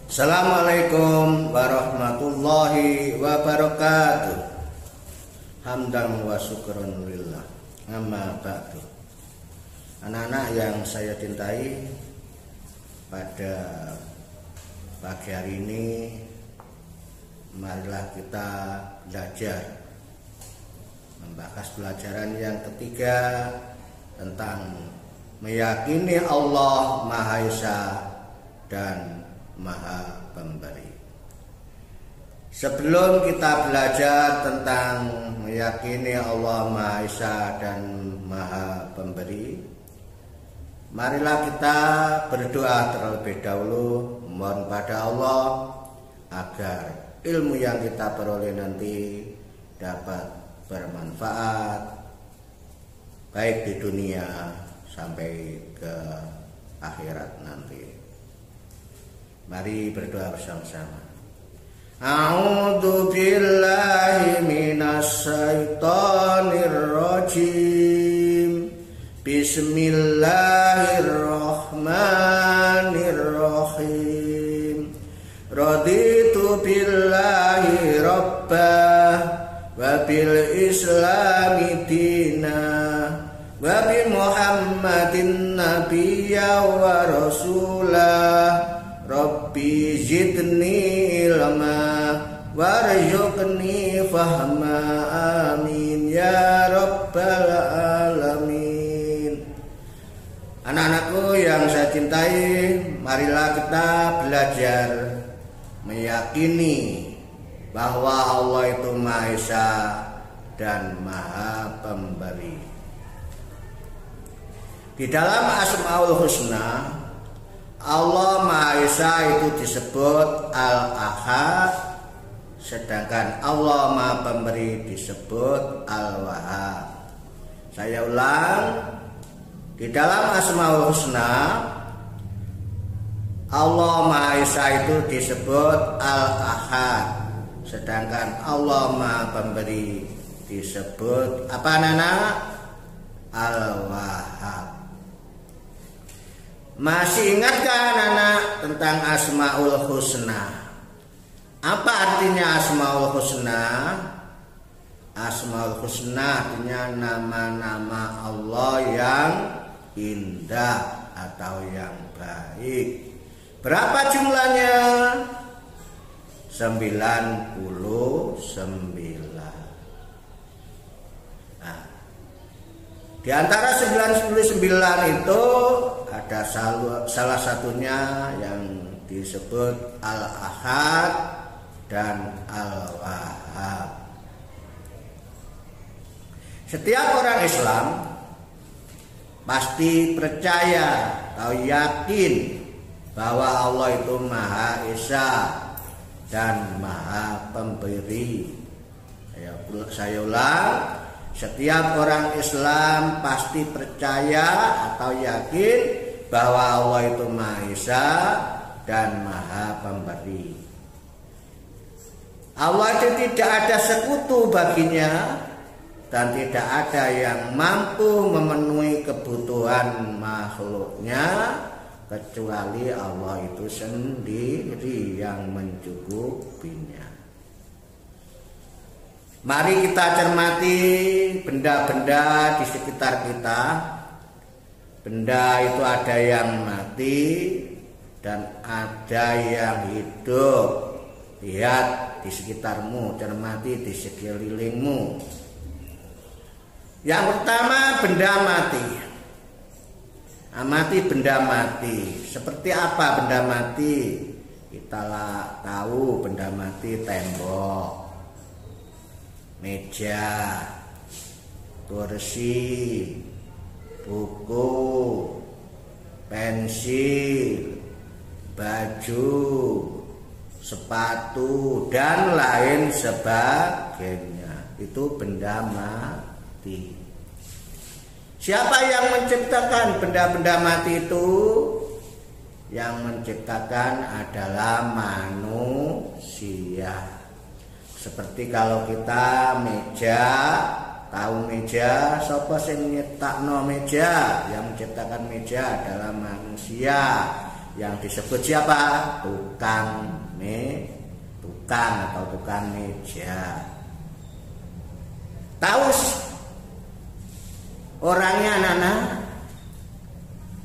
Assalamualaikum warahmatullahi wabarakatuh. Hamdan wa syukran lillah. Amma ba'du. Anak-anak yang saya cintai, pada pagi hari ini marilah kita belajar membahas pelajaran yang ketiga tentang meyakini Allah Maha Esa dan Maha Pemberi. Sebelum kita belajar tentang meyakini Allah Maha Esa dan Maha Pemberi, marilah kita berdoa terlebih dahulu, mohon pada Allah agar ilmu yang kita peroleh nanti dapat bermanfaat baik di dunia sampai ke akhirat nanti. Mari berdoa bersama-sama. A'udzu billahi minasy syaithanir rajim. Bismillahirrahmanirrahim. Raditu billahi rabbah wa bil islami dinah wa bi Muhammadin nabiyya wa rasulah. Rabbi zidni ilma warzuqni fahma, amin ya rabbal alamin. Anak-anakku yang saya cintai, marilah kita belajar meyakini bahwa Allah itu Maha Esa dan Maha Pemberi. Di dalam Asmaul Husna, Allah Maha Esa itu disebut Al-Ahad, sedangkan Allah Maha Pemberi disebut Al-Wahhab. Saya ulang, di dalam Asmaul Husna Allah Maha Esa itu disebut Al-Ahad, sedangkan Allah Maha Pemberi disebut apa Nana? Al-Wahhab. Masih ingatkah anak tentang Asmaul Husna? Apa artinya Asmaul Husna? Asmaul Husna artinya nama-nama Allah yang indah atau yang baik. Berapa jumlahnya? 99. Nah, di antara 99 itu ada salah satunya yang disebut Al-Ahad dan Al-Wahhab. Setiap orang Islam pasti percaya atau yakin bahwa Allah itu Maha Esa dan Maha Pemberi. Saya ulang, setiap orang Islam pasti percaya atau yakin bahwa Allah itu Maha Esa dan Maha Pemberi. Allah itu tidak ada sekutu baginya dan tidak ada yang mampu memenuhi kebutuhan makhluknya kecuali Allah itu sendiri yang mencukupinya. Mari kita cermati benda-benda di sekitar kita. Benda itu ada yang mati dan ada yang hidup. Lihat di sekitarmu, cermati di sekelilingmu. Yang pertama, benda mati. Amati benda mati. Seperti apa benda mati? Kita tahu benda mati: tembok, meja, kursi, buku, pensil, baju, sepatu, dan lain sebagainya. Itu benda mati. Siapa yang menciptakan benda-benda mati itu? Yang menciptakan adalah manusia. Seperti kalau kita meja, tahu meja, sapa sing nyiptakno meja? Yang menciptakan meja adalah manusia. yang disebut siapa? Tukang atau tukang meja. Tahu orangnya Nana?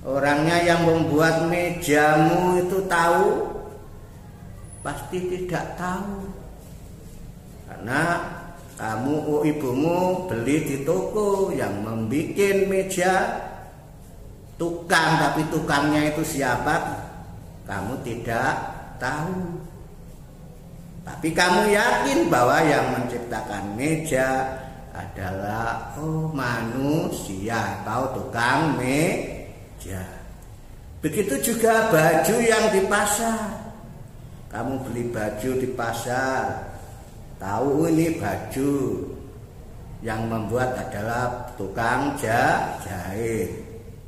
Orangnya yang membuat mejamu itu tahu? Pasti tidak tahu. Karena kamu ibumu beli di toko yang membuat meja tukang, tapi tukangnya itu siapa? Kamu tidak tahu. Tapi kamu yakin bahwa yang menciptakan meja adalah manusia atau tukang meja. Begitu juga baju yang di pasar. Kamu beli baju di pasar, tahu ini baju yang membuat adalah tukang jahit.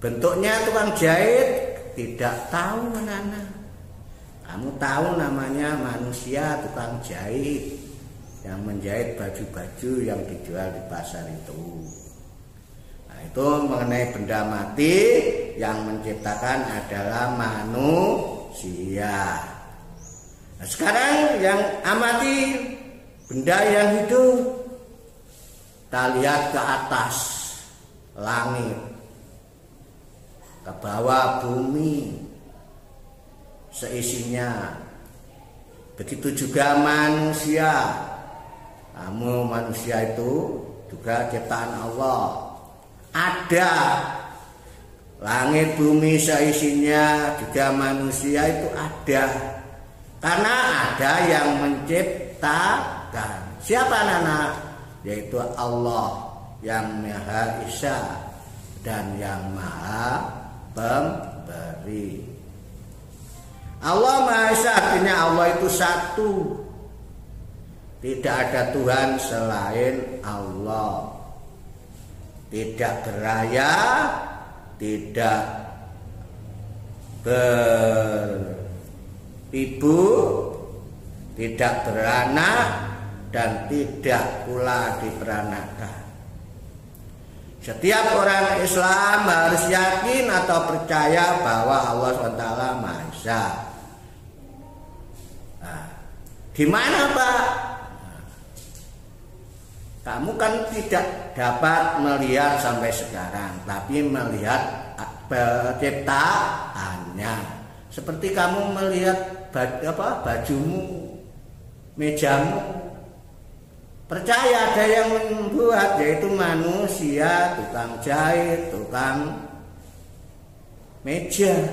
Bentuknya tukang jahit tidak tahu anak-anak. Kamu tahu namanya manusia tukang jahit yang menjahit baju-baju yang dijual di pasar itu. Nah, itu mengenai benda mati yang menciptakan adalah manusia. Nah, sekarang yang amati benda yang hidup. Kita lihat ke atas langit, ke bawah bumi seisinya. Begitu juga manusia. Kamu manusia itu juga ciptaan Allah. Ada langit bumi seisinya, juga manusia itu ada. Karena ada yang menciptakan. Siapa Nana? Yaitu Allah yang Maha Esa dan yang Maha Pemberi. Allah Maha Esa artinya Allah itu satu. Tidak ada Tuhan selain Allah. Tidak beraya, tidak beribu, tidak beranak, dan tidak pula diperanakan. Setiap orang Islam harus yakin atau percaya bahwa Allah SWT Maha Esa. Gimana Pak? Kamu kan tidak dapat melihat sampai sekarang, tapi melihat penciptaannya. Seperti kamu melihat bajumu, mejamu. Percaya ada yang membuat, yaitu manusia, tukang jahit, tukang meja.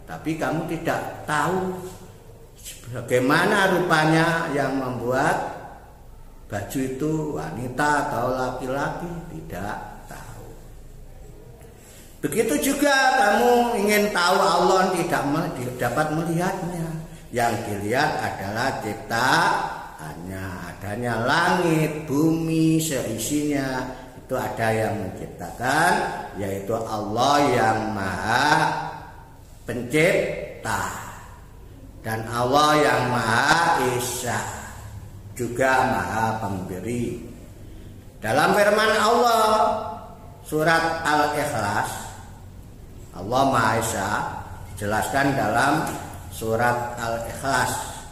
Tapi kamu tidak tahu bagaimana rupanya yang membuat baju itu, wanita atau laki-laki, tidak tahu. Begitu juga kamu ingin tahu Allah, tidak dapat melihatnya. Yang dilihat adalah ciptaannya, adanya langit, bumi, seisinya. Itu ada yang menciptakan, yaitu Allah yang Maha Pencipta. Dan Allah yang Maha Esa, juga Maha Pemberi. Dalam firman Allah surat Al-Ikhlas, Allah Maha Esa dijelaskan dalam surat Al-Ikhlas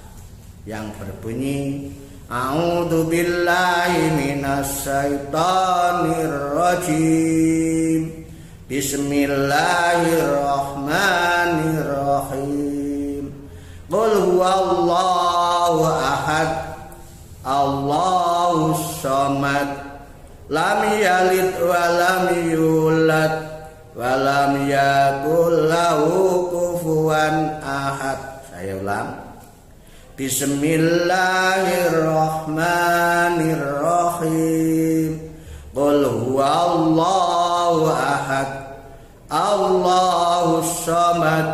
yang berbunyi, A'udzu billahi minas syaitonir rajim. Bismillahirrahmanirrahim. Qul huwallahu ahad, Allahus samad, lam yalid wa lam yulad wa lam yakul lahu kufuwan ahad. Saya ulang. Bismillahirrahmanirrahim. Qul huwallahu ahad, Allahus samad,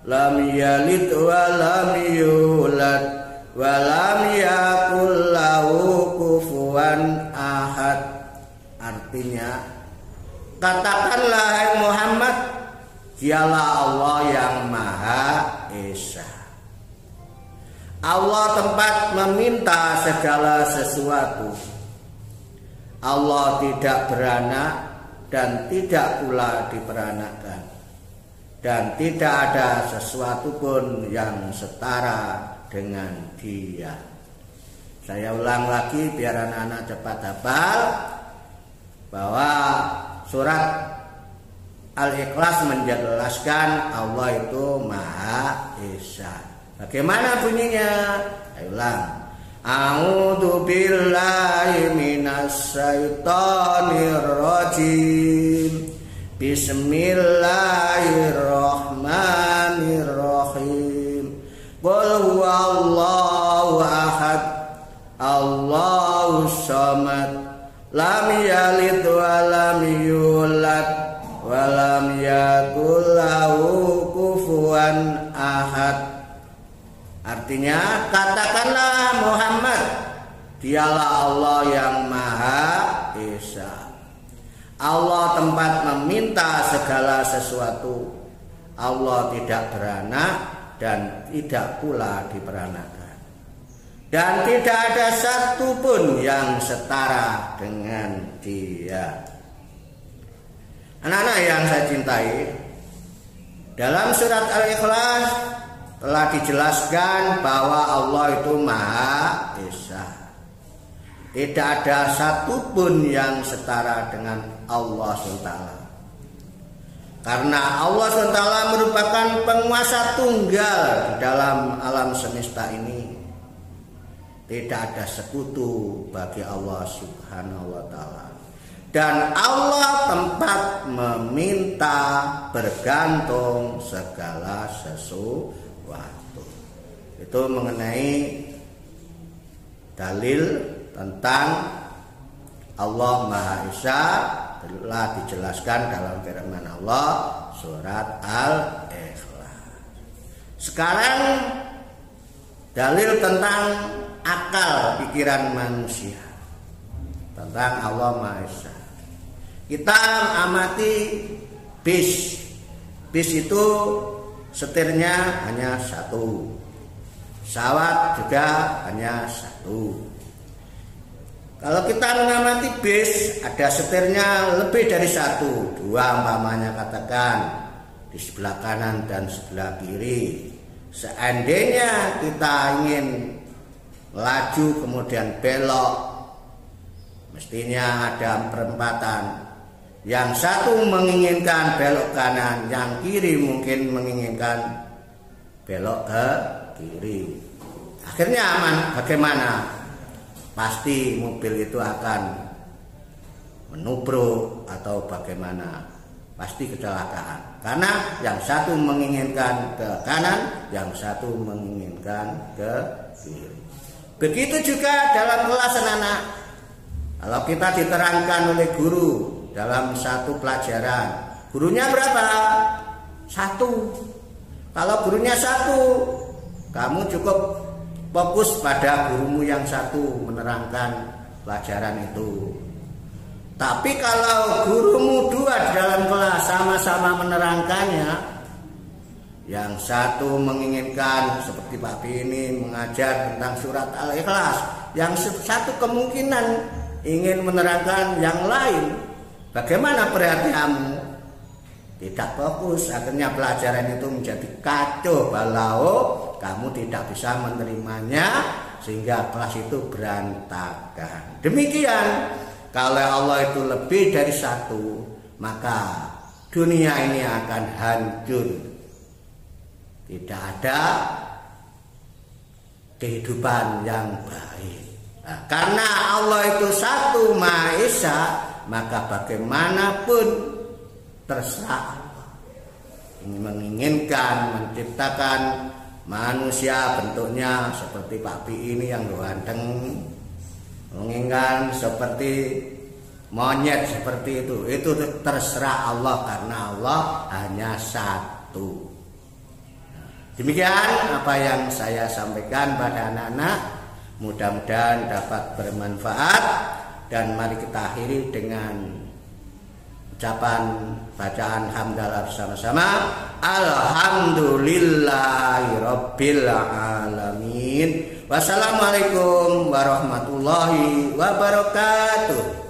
lam yalid wa lam yulad wa lam yakul lahu kufuwan ahad. Artinya, katakanlah hai Muhammad, dialah Allah yang Maha Esa. Allah tempat meminta segala sesuatu. Allah tidak beranak dan tidak pula diperanakan. dan tidak ada sesuatu pun yang setara dengan Dia. Saya ulang lagi biar anak-anak cepat hafal bahwa surat Al-Ikhlas menjelaskan Allah itu Maha Esa. Bagaimana bunyinya? Saya ulang. A'udzu billahi minas syaitonir rajim. Bismillahirrahmanirrahim. Qul huwallahu ahad. Allahus samad. Lam yalid wa lam yulad wa lam yakul lahu kufuwan ahad. Artinya, katakanlah Muhammad, Dialah Allah yang Maha Esa. Allah tempat meminta segala sesuatu. Allah tidak beranak dan tidak pula diperanakan. Dan tidak ada satu pun yang setara dengan Dia. Anak-anak yang saya cintai, dalam surat Al-Ikhlas telah dijelaskan bahwa Allah itu Maha Esa. Tidak ada satu pun yang setara dengan Allah SWT. Karena Allah SWT merupakan penguasa tunggal di dalam alam semesta ini. Tidak ada sekutu bagi Allah Subhanahu wa Ta'ala. Dan Allah tempat meminta bergantung segala sesuatu. Itu mengenai dalil tentang Allah Maha Esa telah dijelaskan dalam firman Allah surat Al-Ikhlas. Sekarang dalil tentang akal pikiran manusia tentang Allah Maha Esa. Kita amati bis. Bis itu setirnya hanya satu. Pesawat juga hanya satu. Kalau kita mengamati bis, ada setirnya lebih dari satu. Dua umpamanya katakan di sebelah kanan dan sebelah kiri. Seandainya kita ingin laju kemudian belok, mestinya ada perempatan. Yang satu menginginkan belok kanan, yang kiri mungkin menginginkan belok ke kiri. Akhirnya aman, bagaimana? Pasti mobil itu akan menubruk atau bagaimana. Pasti kecelakaan. Karena yang satu menginginkan ke kanan, yang satu menginginkan ke kiri. Begitu juga dalam kelas anak-anak. Kalau kita diterangkan oleh guru dalam satu pelajaran, gurunya berapa? Satu. Kalau gurunya satu, kamu cukup fokus pada gurumu yang satu menerangkan pelajaran itu. Tapi kalau gurumu dua di dalam kelas sama-sama menerangkannya, yang satu menginginkan seperti Pak Pi ini mengajar tentang surat Al-Ikhlas, yang satu kemungkinan ingin menerangkan yang lain, bagaimana perhatianmu? Tidak fokus, akhirnya pelajaran itu menjadi kacau balau, kamu tidak bisa menerimanya sehingga kelas itu berantakan. Demikian, kalau Allah itu lebih dari satu, maka dunia ini akan hancur. Tidak ada kehidupan yang baik. Nah, karena Allah itu satu Maha Esa, maka bagaimanapun terserah Allah. Menginginkan menciptakan manusia bentuknya seperti Pak Pi ini yang ganteng, menginginkan seperti monyet seperti itu terserah Allah karena Allah hanya satu. Demikian apa yang saya sampaikan pada anak-anak, mudah-mudahan dapat bermanfaat, dan mari kita akhiri dengan ucapan bacaan hamdalah bersama-sama. Alhamdulillahirabbil alamin. Wassalamualaikum warahmatullahi wabarakatuh.